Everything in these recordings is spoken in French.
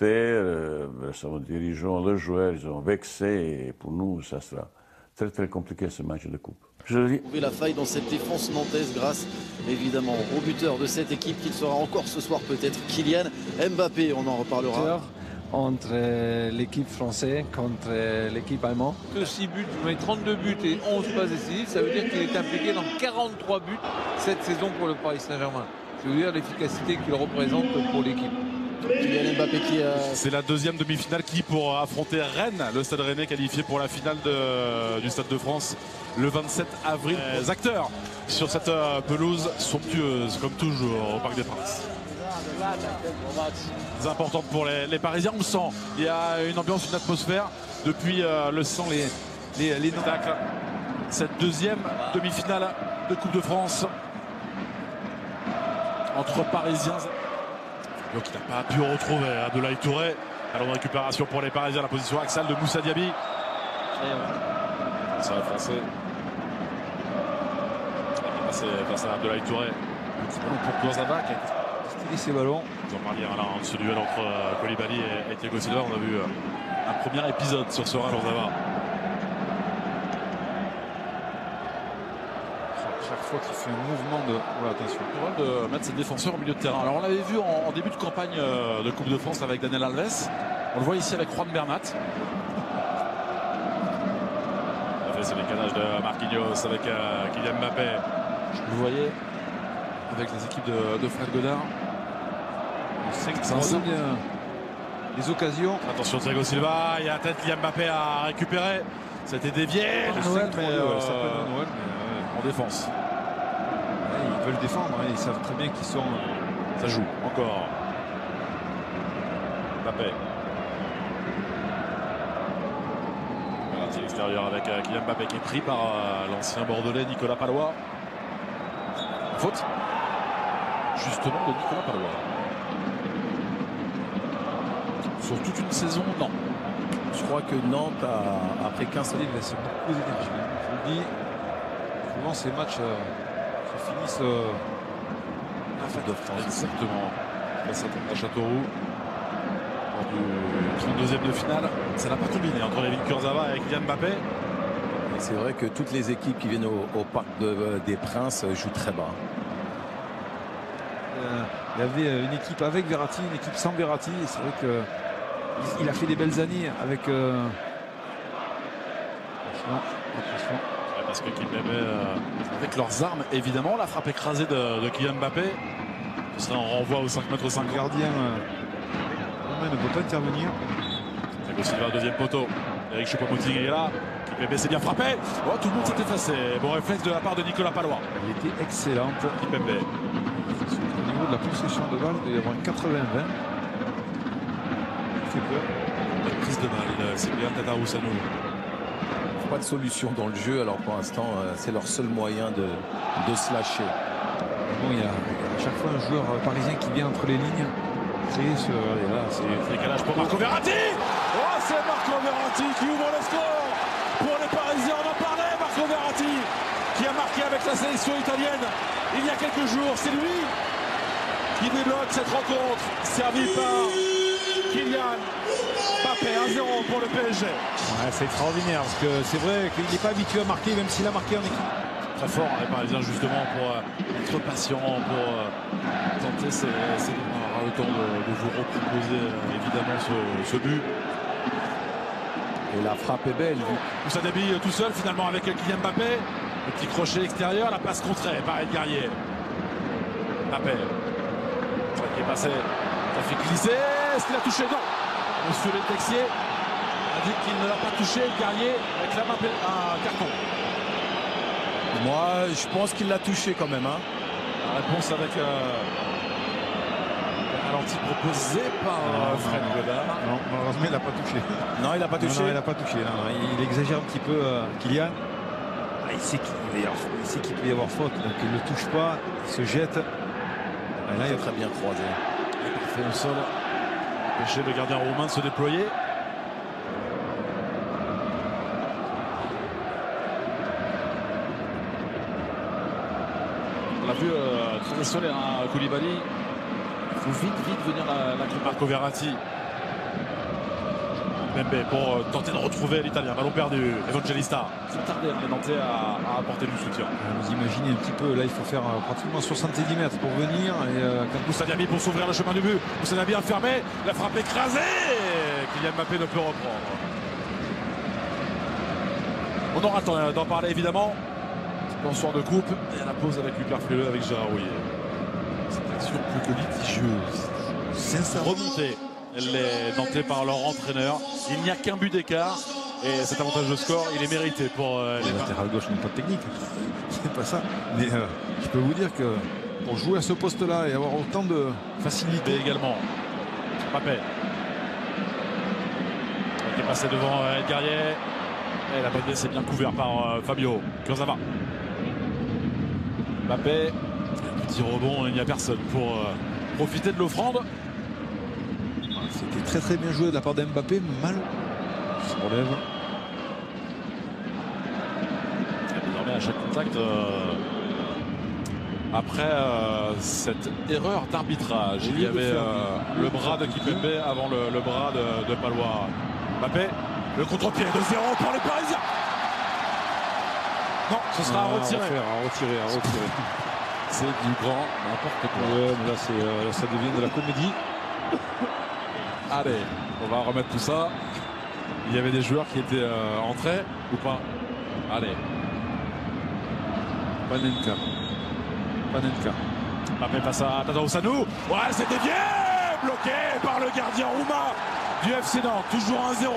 supporters, son dirigeant, le joueur, ils ont vexé. Et pour nous, ça sera très très compliqué ce match de coupe. Trouver la faille dans cette défense nantaise grâce évidemment au buteur de cette équipe qui sera encore ce soir peut-être Kylian Mbappé, on en reparlera. Entre l'équipe française contre l'équipe allemande. 6 buts, 32 buts et 11 passes décisives, ça veut dire qu'il est impliqué dans 43 buts cette saison pour le Paris Saint-Germain. Ça veut dire l'efficacité qu'il représente pour l'équipe. Kylian Mbappé qui a... C'est la deuxième demi-finale qui pour affronter Rennes, le Stade Rennais qualifié pour la finale du Stade de France le 27 avril. Les acteurs sur cette pelouse somptueuse comme toujours au Parc des Princes. C'est important pour les Parisiens, on le sent. Il y a une ambiance, une atmosphère depuis le sang, les tacles. Cette deuxième demi-finale de Coupe de France entre Parisiens. Donc il n'a pas pu retrouver Abdoulaye Touré. Alors de récupération pour les Parisiens, la position axiale de Moussa Diaby. C'est le français. Il est passé face à Abdoulaye Touré. Petit ballon pour Kurzawa qui a stylé ses ballons. Vous en parliez là, ce duel entre Koulibaly et Thiago Silva. On a vu un premier épisode sur ce Kurzawa. Chaque fois qu'il fait un mouvement de... Voilà, attention. De mettre ses défenseurs au milieu de terrain. Alors on l'avait vu en début de campagne de Coupe de France avec Daniel Alves. On le voit ici avec Juan Bernat. C'est le décalage de Marquinhos avec Kylian Mbappé. Vous le voyez avec les équipes de Fred Godard. Ça ressemble bien les occasions. Attention Thiago Silva, il y a peut-être Kylian Mbappé à récupérer. C'était dévié. Noël, mais ça peut être Noël, mais en défense. Ils veulent défendre, hein, ils savent très bien qu'ils sont... Ça joue encore. Mbappé. À l'extérieur avec Kylian Mbappé qui est pris par l'ancien bordelais Nicolas Palois. Faute justement de Nicolas Palois. Sur toute une saison, non. Je crois que Nantes a après 15 ans. Il laisse beaucoup d'énergie. Je vous le dis, souvent ces matchs se finissent à fin de France. Exactement. Face à Châteauroux. Lors du 32e de finale, ça n'a pas combiné entre Layvin Kurzawa et Kylian Mbappé. C'est vrai que toutes les équipes qui viennent au Parc des Princes jouent très bas. Il y avait une équipe avec Verratti, une équipe sans Verratti. Et c'est vrai qu'il a fait des belles années avec... Attention. Parce que avec leurs armes, évidemment, la frappe écrasée de Kylian Mbappé. Ce serait un renvoi au 5 mètres 5. Le gardien ne peut pas intervenir. Thiago Silva, deuxième poteau. Eric Choupo-Moting est là. Kimpembe s'est bien frappé. Oh, tout le monde s'est effacé. Bon réflexe de la part de Nicolas Palois. Elle était excellente. Kimpembe. Au niveau de la possession de balle, il doit y avoir un 80-20. Il fait peur. Une prise de balle, c'est bien Tatarusanu. Pas de solution dans le jeu, alors pour l'instant, c'est leur seul moyen de se lâcher. Bon, il y a à chaque fois un joueur parisien qui vient entre les lignes. Créer ce... Là, c'est décalage pour Marco Verratti. Oh, c'est Marco Verratti qui ouvre le score pour les Parisiens. On en parlait, Marco Verratti, qui a marqué avec la sélection italienne il y a quelques jours. C'est lui qui débloque cette rencontre, servi par Kylian Mbappé. 1-0 pour le PSG. Ouais, c'est extraordinaire parce que c'est vrai qu'il n'est pas habitué à marquer, même s'il a marqué en équipe. Très fort, les Parisiens, justement, pour être patient, pour tenter ces le temps de vous reproposer évidemment ce but. Et la frappe est belle. Moussa Diaby tout seul finalement avec Kylian Mbappé. Le petit crochet extérieur, la passe contrée par Ed Guerrier. Mbappé. Ça qui est passé. Ça fait glisser. Est-ce qu'il a touché? Non. Monsieur Le Texier a dit qu'il ne l'a pas touché. Ed Guerrier réclame un carton. Moi, je pense qu'il l'a touché quand même. Hein. La réponse avec ralenti proposé par Fred Godard. Non, malheureusement, il n'a pas touché. Non, il n'a pas touché. Non, il n'a pas touché. Non, il exagère un petit peu, Kylian. Il sait qu'il peut y avoir faute, donc il ne le touche pas. Il se jette. Et là, il est très bien croisé. Parfait au sol. Empêcher le gardien roumain de se déployer. On l'a vu très solaire, hein, Koulibaly. Il faut vite venir la Marco Verratti. Kimpembe pour tenter de retrouver l'Italien. Ballon perdu, Evangelista. Ils ont tardé les Nantais à apporter du soutien. Vous imaginez un petit peu, là il faut faire pratiquement 70 mètres pour venir. Et Moussa Diaby pour s'ouvrir le chemin du but. Moussa Diaby a fermé, la frappe écrasée. Kylian Mbappé ne peut reprendre. On aura le temps d'en parler évidemment. Bonsoir de coupe et à la pause avec Lucas Fleury avec Gérard Rouillet. Cette action plus que litigieuse. Sincèrement. Remontée. Les Nantais par leur entraîneur. Il n'y a qu'un but d'écart. Et cet avantage de score, il est mérité pour les latéral gauche n'est pas de technique. C'est pas ça. Mais je peux vous dire que pour jouer à ce poste-là et avoir autant de facilité également. Mbappé. Qui est passé devant Guerrier. Et la bonne baisse est bien couverte par Fabio Kurzawa. Mbappé. Petit rebond, il n'y a personne pour profiter de l'offrande. C'était très très bien joué de la part d'Mbappé, mal. Il se relève. Désormais à chaque contact, après cette erreur d'arbitrage, il y avait le bras de Kimpembe avant le bras de Palois. Mbappé, le contre-pied de 0 pour les Parisiens. Non, ce sera à retirer. À retirer. C'est du grand n'importe quoi. Ouais, mais là, ça devient de la comédie. Allez, on va remettre tout ça. Il y avait des joueurs qui étaient entrés ou pas? Allez. Panenka. Mbappé passe à Tata Ousanou. Ouais, c'est dévié. Bloqué par le gardien roumain du FC Nantes. Toujours 1-0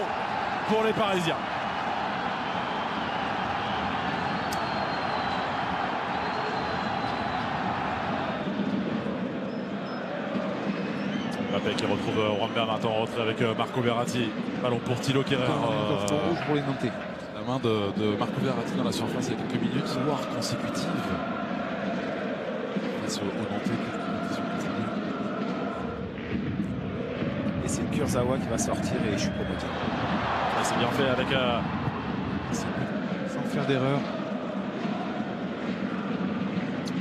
pour les Parisiens. Mbappé qui retrouve Juan Bernat en retrait avec Marco Verratti. Ballon pour Thilo Kehrer. Rouge pour les Nantais. La main de Marco Verratti dans la surface il y a quelques minutes, voire consécutive. Face aux Nantais. Et c'est Kurzawa qui va sortir et je suis promoteur. C'est bien fait avec sans faire d'erreur.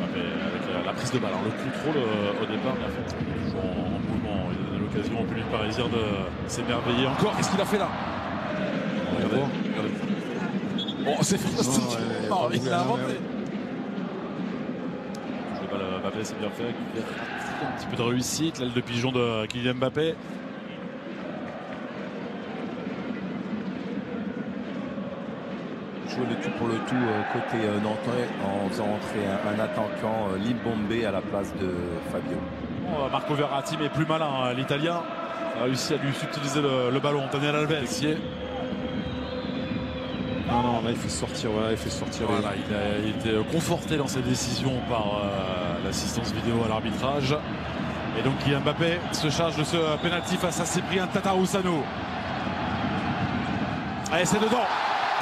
Avec la prise de balle. Alors, le contrôle au départ bien fait. Toujours en mouvement. Il a donné l'occasion au public parisien de s'émerveiller encore. Qu'est-ce qu'il a fait là? Regardez. Oh, c'est fantastique. Il l'a inventé. Le balle Mbappé, c'est bien fait. Un petit peu de réussite. L'aile de pigeon de Kylian Mbappé. Jouer le tout pour le tout côté nantais en faisant entrer un attaquant Limbombe à la place de Fabio. Oh, Marco Verratti mais plus malin, l'Italien a réussi à lui subtiliser le ballon. Daniel Alves. Non, là il fait sortir. Voilà, il fait sortir. Voilà, il a été conforté dans ses décisions par l'assistance vidéo à l'arbitrage. Et donc Kylian Mbappé se charge de ce pénalty face à Cyprien Tata Ousanou. Allez, c'est dedans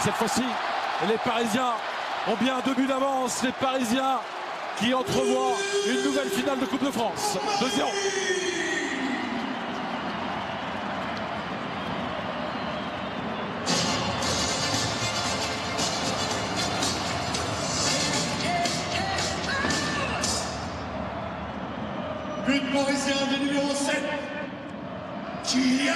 cette fois-ci. Les Parisiens ont bien 2 buts d'avance. Les Parisiens qui entrevoient une nouvelle finale de Coupe de France. 2-0. But parisien du numéro 7, Kylian.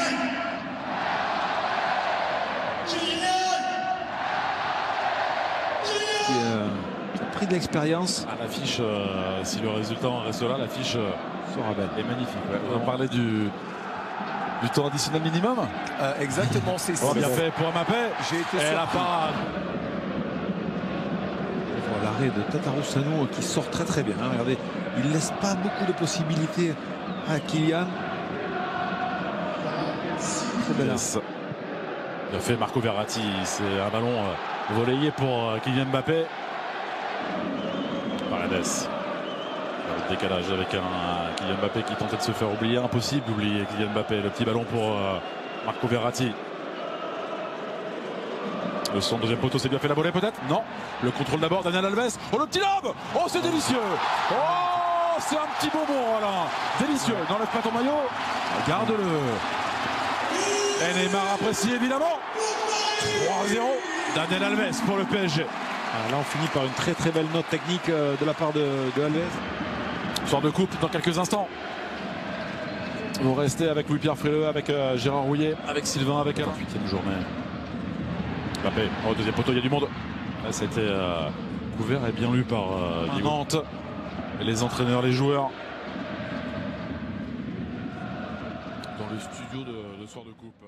Qui a pris de l'expérience. L'affiche, si le résultat en reste là, l'affiche sera belle. est magnifique. Ouais. On parlait du temps additionnel minimum. Exactement, c'est ça. Bien fait pour Mbappé. J'ai été et la parade. L'arrêt de Tatarusanu qui sort très très bien. Hein, regardez, il ne laisse pas beaucoup de possibilités à Kylian. Très belle arme. Bien fait Marco Verratti. C'est un ballon relayé pour Kylian Mbappé. Paredes. Le décalage avec un Kylian Mbappé qui tentait de se faire oublier. Impossible d'oublier Kylian Mbappé. Le petit ballon pour Marco Verratti. Le son deuxième poteau, c'est bien fait la volée peut-être? Non. Le contrôle d'abord, Daniel Alves. Oh, le petit lob! Oh, c'est délicieux! Oh, c'est un petit bonbon, Alain. Délicieux. N'enlève pas ton maillot. Garde-le. Et Neymar apprécie évidemment. 3-0. Daniel Alves pour le PSG. Alors là, on finit par une très très belle note technique de la part de Alves. Sort de coupe dans quelques instants. Vous restez avec Louis-Pierre Frileux, avec Gérard Rouillet, avec Sylvain, avec Alain. 8e journée. Mbappé, au deuxième poteau, il y a du monde. Là, ça a été couvert et bien lu par Nantes. Et les entraîneurs, les joueurs. Dans le studio de soir de coupe.